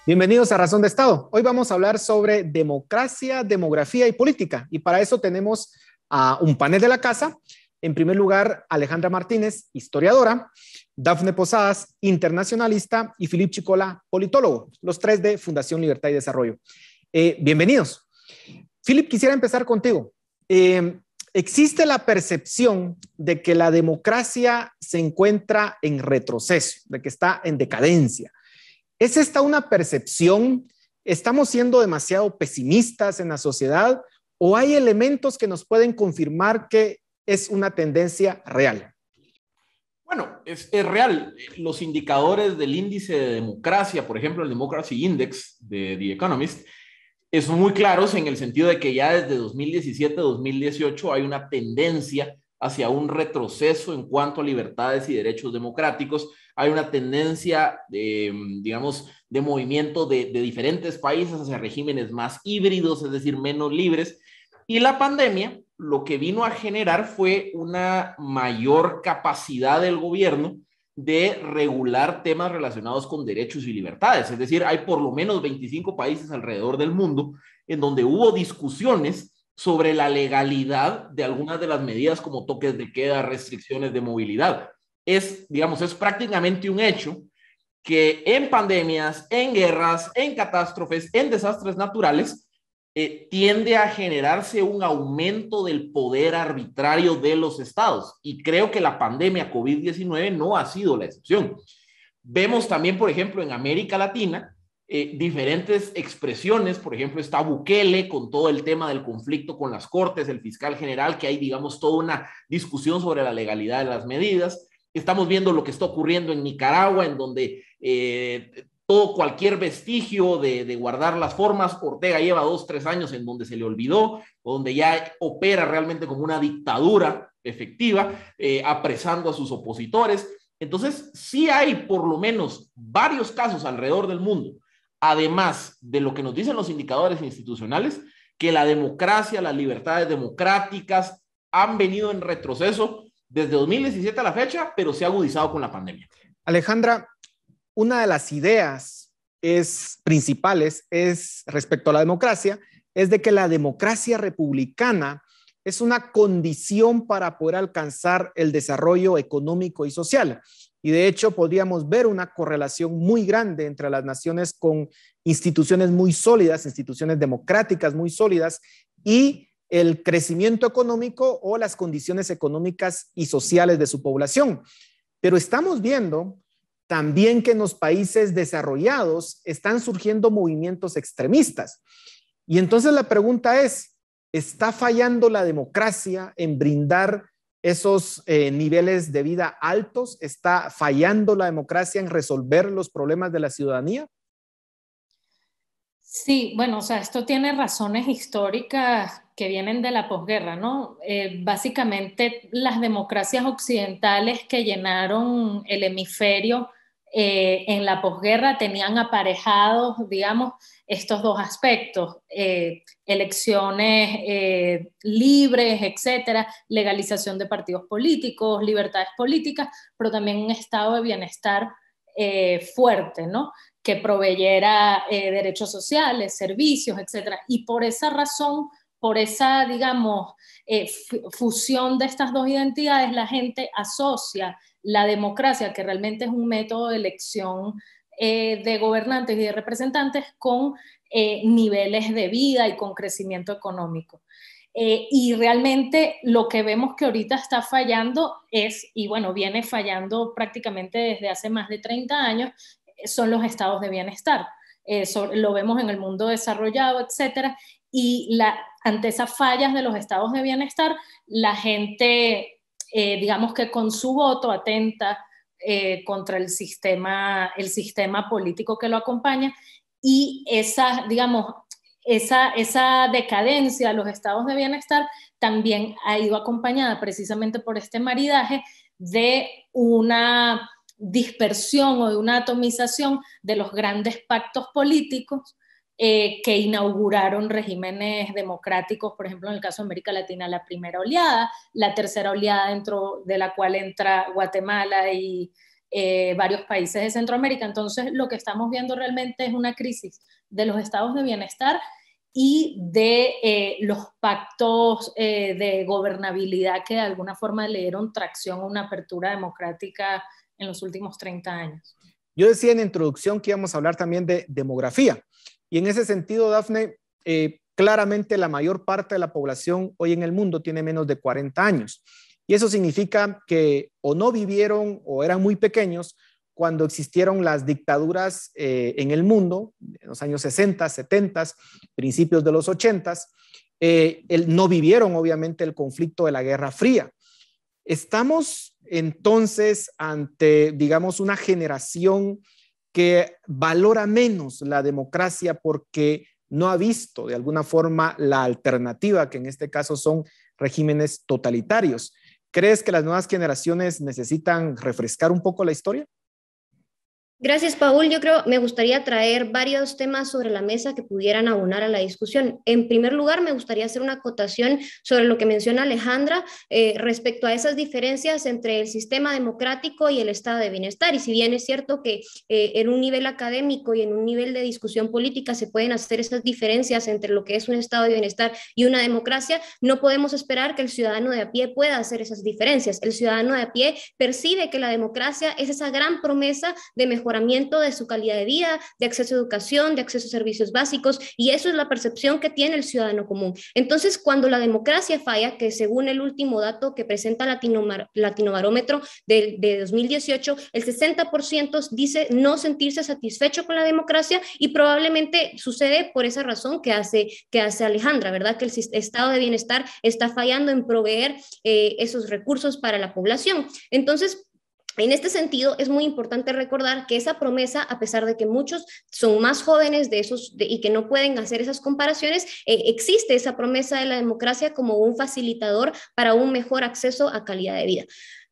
Bienvenidos a Razón de Estado. Hoy vamos a hablar sobre democracia, demografía y política. Y para eso tenemos a un panel de la casa. En primer lugar, Alejandra Martínez, historiadora, Dafne Posadas, internacionalista, y Philippe Chicola, politólogo, los tres de Fundación Libertad y Desarrollo. Bienvenidos. Philippe, quisiera empezar contigo. Existe la percepción de que la democracia se encuentra en retroceso, de que está en decadencia. ¿Es esta una percepción? ¿Estamos siendo demasiado pesimistas en la sociedad o hay elementos que nos pueden confirmar que es una tendencia real? Bueno, es real. Los indicadores del índice de democracia, por ejemplo, el Democracy Index de The Economist, son muy claros en el sentido de que ya desde 2017-2018 hay una tendencia hacia un retroceso en cuanto a libertades y derechos democráticos. Hay una tendencia, digamos, de movimiento de diferentes países hacia regímenes más híbridos, es decir, menos libres. Y la pandemia lo que vino a generar fue una mayor capacidad del gobierno de regular temas relacionados con derechos y libertades. Es decir, hay por lo menos 25 países alrededor del mundo en donde hubo discusiones sobre la legalidad de algunas de las medidas como toques de queda, restricciones de movilidad. Digamos, es prácticamente un hecho que en pandemias, en guerras, en catástrofes, en desastres naturales, tiende a generarse un aumento del poder arbitrario de los estados. Y creo que la pandemia COVID-19 no ha sido la excepción. Vemos también, por ejemplo, en América Latina, diferentes expresiones. Por ejemplo, está Bukele con todo el tema del conflicto con las cortes, el fiscal general, que hay, digamos, toda una discusión sobre la legalidad de las medidas. Estamos viendo lo que está ocurriendo en Nicaragua, en donde cualquier vestigio de guardar las formas, Ortega lleva 2-3 años en donde se le olvidó, donde ya opera realmente como una dictadura efectiva, apresando a sus opositores. Entonces, sí hay por lo menos varios casos alrededor del mundo, además de lo que nos dicen los indicadores institucionales, que la democracia, las libertades democráticas han venido en retroceso desde 2017 a la fecha, pero se ha agudizado con la pandemia. Alejandra, una de las ideas principales respecto a la democracia, es de que la democracia republicana es una condición para poder alcanzar el desarrollo económico y social. Y de hecho podríamos ver una correlación muy grande entre las naciones con instituciones muy sólidas, instituciones democráticas muy sólidas, y el crecimiento económico o las condiciones económicas y sociales de su población. Pero estamos viendo también que en los países desarrollados están surgiendo movimientos extremistas. Y entonces la pregunta es, ¿está fallando la democracia en brindar esos niveles de vida altos? ¿Está fallando la democracia en resolver los problemas de la ciudadanía? Sí, bueno, o sea, esto tiene razones históricas que vienen de la posguerra, ¿no? Básicamente las democracias occidentales que llenaron el hemisferio en la posguerra tenían aparejados, digamos, estos dos aspectos, elecciones libres, etcétera, legalización de partidos políticos, libertades políticas, pero también un estado de bienestar fuerte, ¿no? Que proveyera derechos sociales, servicios, etcétera. Y por esa razón, por esa, digamos, fusión de estas dos identidades, la gente asocia la democracia, que realmente es un método de elección de gobernantes y de representantes, con niveles de vida y con crecimiento económico. Y realmente lo que vemos que ahorita está fallando y bueno, viene fallando prácticamente desde hace más de 30 años, son los estados de bienestar. Lo vemos en el mundo desarrollado, etcétera, y ante esas fallas de los estados de bienestar, la gente, digamos que con su voto atenta contra el sistema político que lo acompaña, y esa decadencia de los estados de bienestar también ha ido acompañada precisamente por este maridaje de una dispersión o de una atomización de los grandes pactos políticos que inauguraron regímenes democráticos, por ejemplo, en el caso de América Latina, la primera oleada, la tercera oleada dentro de la cual entra Guatemala y varios países de Centroamérica. Entonces, lo que estamos viendo realmente es una crisis de los estados de bienestar y de los pactos de gobernabilidad que de alguna forma le dieron tracción a una apertura democrática en los últimos 30 años. Yo decía en la introducción que íbamos a hablar también de demografía. Y en ese sentido, Dafne, claramente la mayor parte de la población hoy en el mundo tiene menos de 40 años. Y eso significa que o no vivieron o eran muy pequeños cuando existieron las dictaduras en el mundo, en los años 60, 70, principios de los 80, no vivieron obviamente el conflicto de la Guerra Fría. Estamos entonces ante, digamos, una generación que valora menos la democracia porque no ha visto de alguna forma la alternativa, que en este caso son regímenes totalitarios. ¿Crees que las nuevas generaciones necesitan refrescar un poco la historia? Gracias, Paul. Yo creo, me gustaría traer varios temas sobre la mesa que pudieran abonar a la discusión. En primer lugar, me gustaría hacer una acotación sobre lo que menciona Alejandra respecto a esas diferencias entre el sistema democrático y el estado de bienestar. Y si bien es cierto que en un nivel académico y en un nivel de discusión política se pueden hacer esas diferencias entre lo que es un estado de bienestar y una democracia, no podemos esperar que el ciudadano de a pie pueda hacer esas diferencias. El ciudadano de a pie percibe que la democracia es esa gran promesa de mejoramiento de su calidad de vida, de acceso a educación, de acceso a servicios básicos, y eso es la percepción que tiene el ciudadano común. Entonces, cuando la democracia falla, que según el último dato que presenta Latinobarómetro de 2018, el 60% dice no sentirse satisfecho con la democracia, y probablemente sucede por esa razón que hace Alejandra, ¿verdad? Que el estado de bienestar está fallando en proveer esos recursos para la población. Entonces, en este sentido, es muy importante recordar que esa promesa, a pesar de que muchos son más jóvenes y que no pueden hacer esas comparaciones, existe esa promesa de la democracia como un facilitador para un mejor acceso a calidad de vida.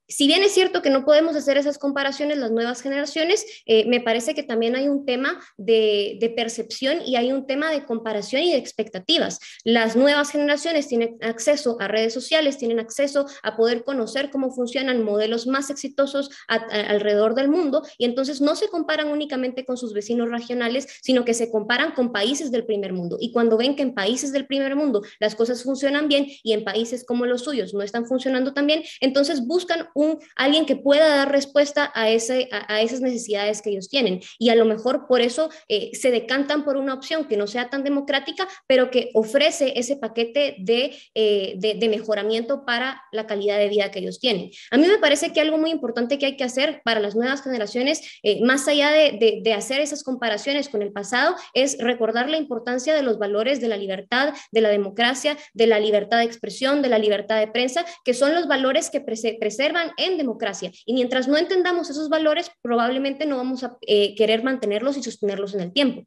Si bien es cierto que no podemos hacer esas comparaciones las nuevas generaciones, me parece que también hay un tema de percepción y hay un tema de comparación y de expectativas. Las nuevas generaciones tienen acceso a redes sociales, tienen acceso a poder conocer cómo funcionan modelos más exitosos alrededor del mundo, y entonces no se comparan únicamente con sus vecinos regionales, sino que se comparan con países del primer mundo. Y cuando ven que en países del primer mundo las cosas funcionan bien y en países como los suyos no están funcionando tan bien, entonces buscan alguien que pueda dar respuesta a esas necesidades que ellos tienen, y a lo mejor por eso se decantan por una opción que no sea tan democrática, pero que ofrece ese paquete de mejoramiento para la calidad de vida que ellos tienen. A mí me parece que algo muy importante que hay que hacer para las nuevas generaciones, más allá de hacer esas comparaciones con el pasado, es recordar la importancia de los valores de la libertad, de la democracia, de la libertad de expresión, de la libertad de prensa, que son los valores que preservan en democracia, y mientras no entendamos esos valores, probablemente no vamos a querer mantenerlos y sostenerlos en el tiempo.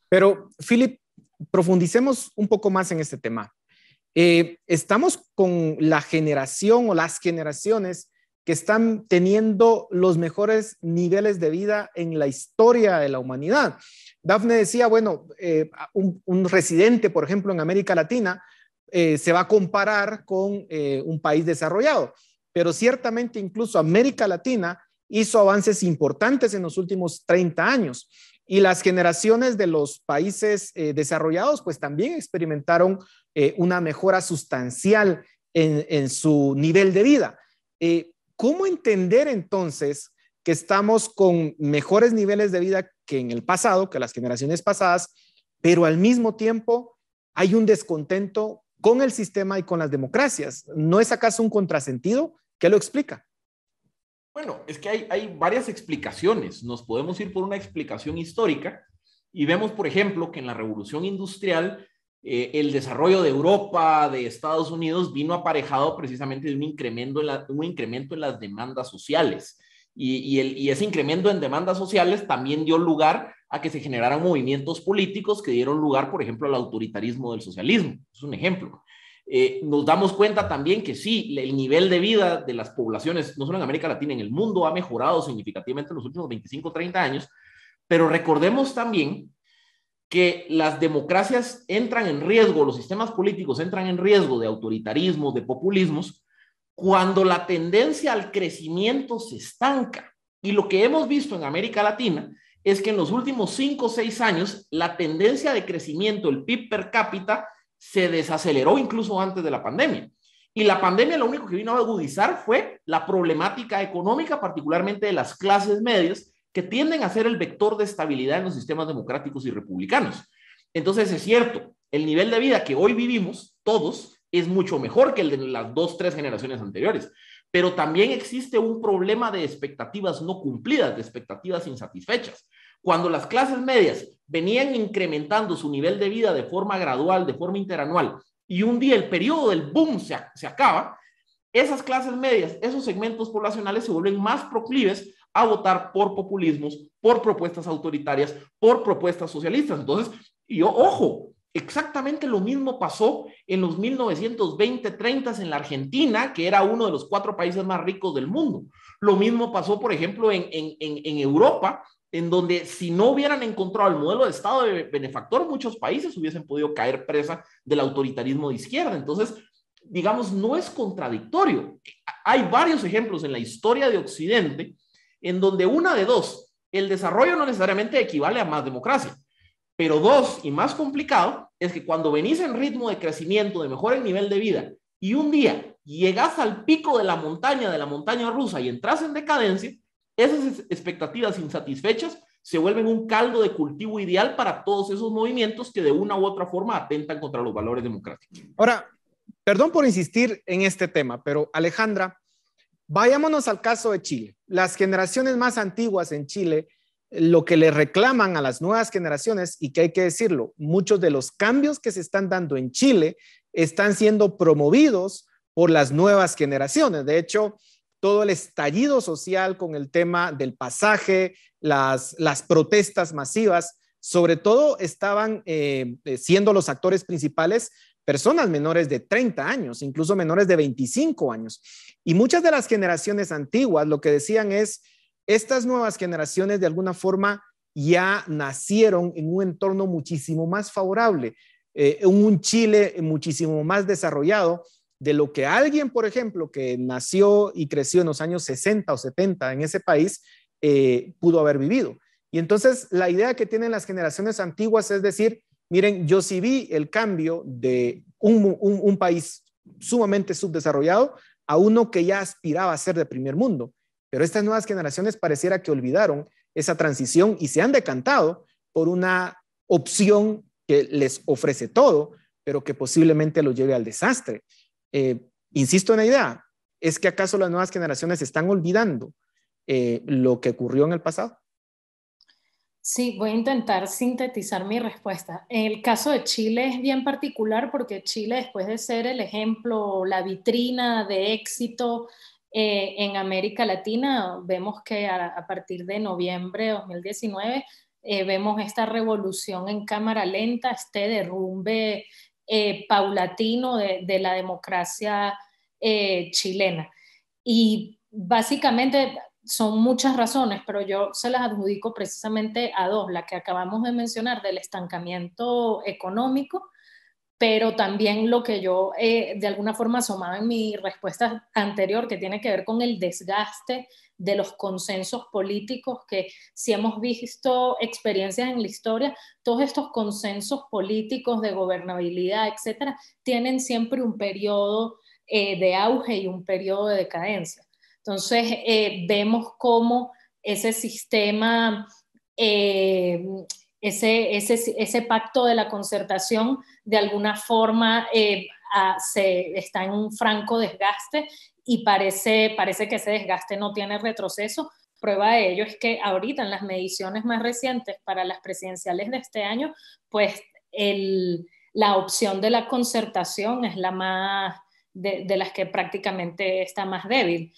Pero, Philip, profundicemos un poco más en este tema. Estamos con la generación o las generaciones que están teniendo los mejores niveles de vida en la historia de la humanidad. Dafne decía, bueno, un residente, por ejemplo, en América Latina, se va a comparar con un país desarrollado. Pero ciertamente incluso América Latina hizo avances importantes en los últimos 30 años, y las generaciones de los países desarrollados pues también experimentaron una mejora sustancial en su nivel de vida. ¿Cómo entender entonces que estamos con mejores niveles de vida que en el pasado, que las generaciones pasadas, pero al mismo tiempo hay un descontento con el sistema y con las democracias? ¿No es acaso un contrasentido? ¿Qué lo explica? Bueno, es que hay varias explicaciones. Nos podemos ir por una explicación histórica y vemos, por ejemplo, que en la Revolución Industrial el desarrollo de Europa, de Estados Unidos, vino aparejado precisamente de un incremento en las demandas sociales. Y ese incremento en demandas sociales también dio lugar a que se generaran movimientos políticos que dieron lugar, por ejemplo, al autoritarismo del socialismo. Es un ejemplo. Nos damos cuenta también que sí, el nivel de vida de las poblaciones, no solo en América Latina, en el mundo ha mejorado significativamente en los últimos 25 o 30 años, pero recordemos también que las democracias entran en riesgo, los sistemas políticos entran en riesgo de autoritarismo, de populismos, cuando la tendencia al crecimiento se estanca. Y lo que hemos visto en América Latina es que en los últimos 5 o 6 años la tendencia de crecimiento, el PIB per cápita, se desaceleró incluso antes de la pandemia. Y la pandemia lo único que vino a agudizar fue la problemática económica, particularmente de las clases medias, que tienden a ser el vector de estabilidad en los sistemas democráticos y republicanos. Entonces es cierto, el nivel de vida que hoy vivimos todos es mucho mejor que el de las 2, 3 generaciones anteriores, pero también existe un problema de expectativas no cumplidas, de expectativas insatisfechas. Cuando las clases medias venían incrementando su nivel de vida de forma gradual, de forma interanual, y un día el periodo del boom se acaba, esas clases medias, esos segmentos poblacionales se vuelven más proclives a votar por populismos, por propuestas autoritarias, por propuestas socialistas. Entonces, ojo, exactamente lo mismo pasó en los 1920-30 en la Argentina, que era uno de los 4 países más ricos del mundo. Lo mismo pasó, por ejemplo, en Europa, en donde si no hubieran encontrado el modelo de Estado de benefactor, muchos países hubiesen podido caer presa del autoritarismo de izquierda. Entonces, digamos, no es contradictorio. Hay varios ejemplos en la historia de Occidente en donde una de dos, el desarrollo no necesariamente equivale a más democracia, pero 2, y más complicado, es que cuando venís en ritmo de crecimiento, de mejora en nivel de vida, y un día llegas al pico de la montaña rusa y entras en decadencia, esas expectativas insatisfechas se vuelven un caldo de cultivo ideal para todos esos movimientos que de una u otra forma atentan contra los valores democráticos. Ahora, perdón por insistir en este tema, pero Alejandra, vayámonos al caso de Chile. Las generaciones más antiguas en Chile, lo que le reclaman a las nuevas generaciones, y que hay que decirlo, muchos de los cambios que se están dando en Chile están siendo promovidos por las nuevas generaciones. De hecho, todo el estallido social con el tema del pasaje, las protestas masivas, sobre todo estaban siendo los actores principales personas menores de 30 años, incluso menores de 25 años. Y muchas de las generaciones antiguas lo que decían es, estas nuevas generaciones de alguna forma ya nacieron en un entorno muchísimo más favorable, un Chile muchísimo más desarrollado de lo que alguien, por ejemplo, que nació y creció en los años 60 o 70 en ese país, pudo haber vivido. Y entonces la idea que tienen las generaciones antiguas es decir, miren, yo sí vi el cambio de un país sumamente subdesarrollado a uno que ya aspiraba a ser de primer mundo. Pero estas nuevas generaciones pareciera que olvidaron esa transición y se han decantado por una opción que les ofrece todo, pero que posiblemente los lleve al desastre. Insisto en la idea, ¿es que acaso las nuevas generaciones están olvidando lo que ocurrió en el pasado? Sí, voy a intentar sintetizar mi respuesta. El caso de Chile es bien particular porque Chile, después de ser el ejemplo, la vitrina de éxito en América Latina, vemos que a partir de noviembre de 2019 vemos esta revolución en cámara lenta, este derrumbe paulatino de la democracia chilena. Y básicamente son muchas razones, pero yo se las adjudico precisamente a 2, la que acabamos de mencionar del estancamiento económico, pero también lo que yo de alguna forma asomaba en mi respuesta anterior, que tiene que ver con el desgaste de los consensos políticos, que si hemos visto experiencias en la historia, todos estos consensos políticos de gobernabilidad, etcétera, tienen siempre un periodo de auge y un periodo de decadencia. Entonces, vemos cómo ese sistema, ese pacto de la concertación, de alguna forma está en un franco desgaste y parece que ese desgaste no tiene retroceso. Prueba de ello es que ahorita en las mediciones más recientes para las presidenciales de este año, pues la opción de la concertación es la más de las que prácticamente está más débil.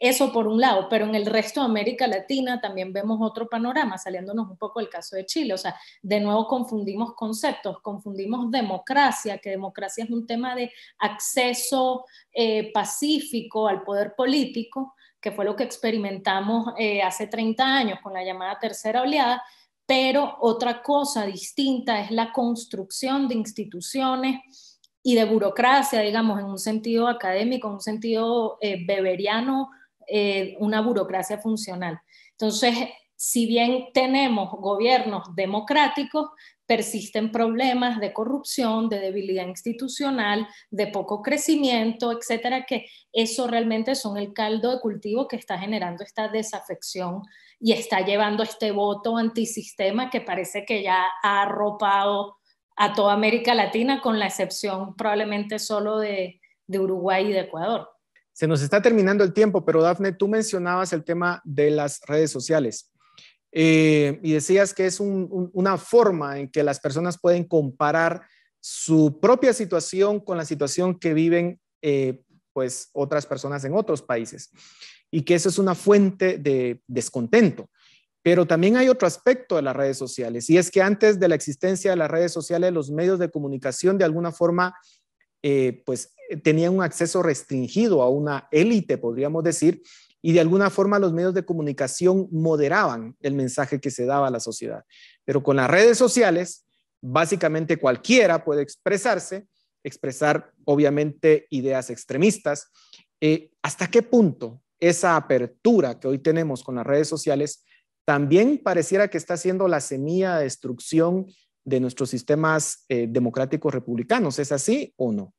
Eso por un lado, pero en el resto de América Latina también vemos otro panorama, saliéndonos un poco del caso de Chile. O sea, de nuevo confundimos conceptos, confundimos democracia, que democracia es un tema de acceso pacífico al poder político, que fue lo que experimentamos hace 30 años con la llamada tercera oleada, pero otra cosa distinta es la construcción de instituciones y de burocracia, digamos, en un sentido académico, en un sentido weberiano, una burocracia funcional. Entonces, si bien tenemos gobiernos democráticos, persisten problemas de corrupción, de debilidad institucional, de poco crecimiento, etcétera, que eso realmente son el caldo de cultivo que está generando esta desafección y está llevando este voto antisistema que parece que ya ha arropado a toda América Latina, con la excepción probablemente solo de Uruguay y de Ecuador. Se nos está terminando el tiempo, pero Dafne, tú mencionabas el tema de las redes sociales. Y decías que es una forma en que las personas pueden comparar su propia situación con la situación que viven pues otras personas en otros países, y que eso es una fuente de descontento. Pero también hay otro aspecto de las redes sociales, y es que antes de la existencia de las redes sociales, los medios de comunicación de alguna forma pues tenían un acceso restringido a una élite, podríamos decir, y de alguna forma los medios de comunicación moderaban el mensaje que se daba a la sociedad. Pero con las redes sociales, básicamente cualquiera puede expresar obviamente ideas extremistas. ¿Hasta qué punto esa apertura que hoy tenemos con las redes sociales también pareciera que está siendo la semilla de destrucción de nuestros sistemas democráticos republicanos? ¿Es así o no?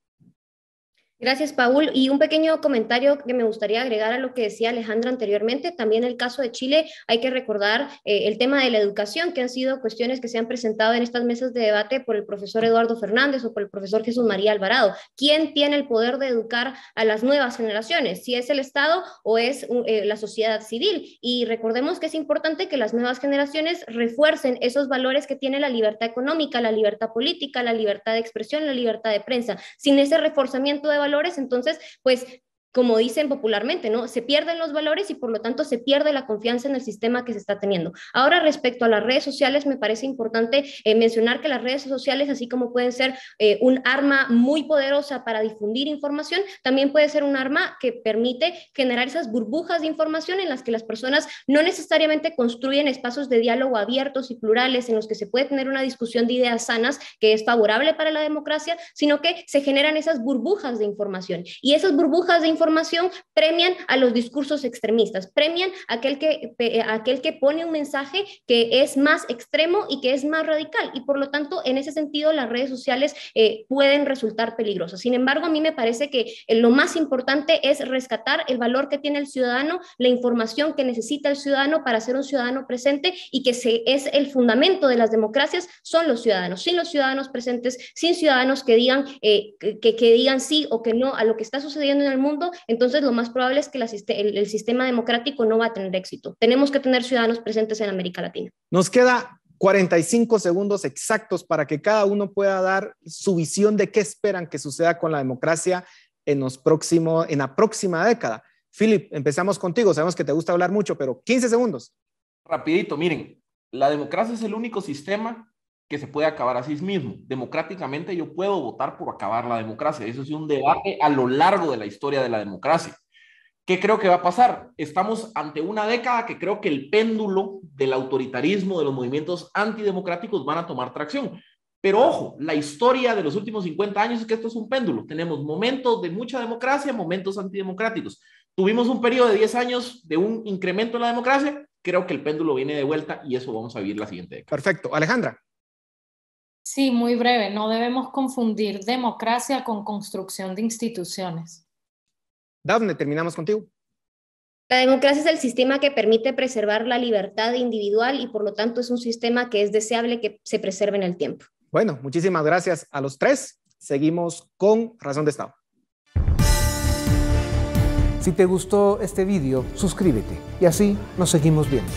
Gracias, Paul. Y un pequeño comentario que me gustaría agregar a lo que decía Alejandra anteriormente. También el caso de Chile, hay que recordar el tema de la educación, que han sido cuestiones que se han presentado en estas mesas de debate por el profesor Eduardo Fernández o por el profesor Jesús María Alvarado. ¿Quién tiene el poder de educar a las nuevas generaciones? ¿Si es el Estado o es la sociedad civil? Y recordemos que es importante que las nuevas generaciones refuercen esos valores que tiene la libertad económica, la libertad política, la libertad de expresión, la libertad de prensa. Sin ese reforzamiento de valores, entonces, pues, como dicen popularmente, ¿no? Se pierden los valores y por lo tanto se pierde la confianza en el sistema que se está teniendo. Ahora, respecto a las redes sociales, me parece importante mencionar que las redes sociales, así como pueden ser un arma muy poderosa para difundir información, también puede ser un arma que permite generar esas burbujas de información en las que las personas no necesariamente construyen espacios de diálogo abiertos y plurales en los que se puede tener una discusión de ideas sanas que es favorable para la democracia, sino que se generan esas burbujas de información. Y esas burbujas de información premian a los discursos extremistas, premian a aquel que pone un mensaje que es más extremo y que es más radical, y por lo tanto, en ese sentido, las redes sociales pueden resultar peligrosas. Sin embargo, a mí me parece que lo más importante es rescatar el valor que tiene el ciudadano, la información que necesita el ciudadano para ser un ciudadano presente, y que es el fundamento de las democracias, son los ciudadanos. Sin los ciudadanos presentes, sin ciudadanos que digan sí o que no a lo que está sucediendo en el mundo, entonces lo más probable es que el sistema democrático no va a tener éxito. Tenemos que tener ciudadanos presentes en América Latina. Nos queda 45 segundos exactos para que cada uno pueda dar su visión de qué esperan que suceda con la democracia en la próxima década. Philip, empezamos contigo. Sabemos que te gusta hablar mucho, pero 15 segundos. Rapidito, miren, la democracia es el único sistema que se puede acabar a sí mismo. Democráticamente yo puedo votar por acabar la democracia. Eso es un debate a lo largo de la historia de la democracia. ¿Qué creo que va a pasar? Estamos ante una década que creo que el péndulo del autoritarismo, de los movimientos antidemocráticos van a tomar tracción. Pero ojo, la historia de los últimos 50 años es que esto es un péndulo. Tenemos momentos de mucha democracia, momentos antidemocráticos. Tuvimos un periodo de 10 años de un incremento en la democracia. Creo que el péndulo viene de vuelta y eso vamos a vivir la siguiente década. Perfecto. Alejandra. Sí, muy breve. No debemos confundir democracia con construcción de instituciones. Dafne, terminamos contigo. La democracia es el sistema que permite preservar la libertad individual y por lo tanto es un sistema que es deseable que se preserve en el tiempo. Bueno, muchísimas gracias a los tres. Seguimos con Razón de Estado. Si te gustó este video, suscríbete y así nos seguimos viendo.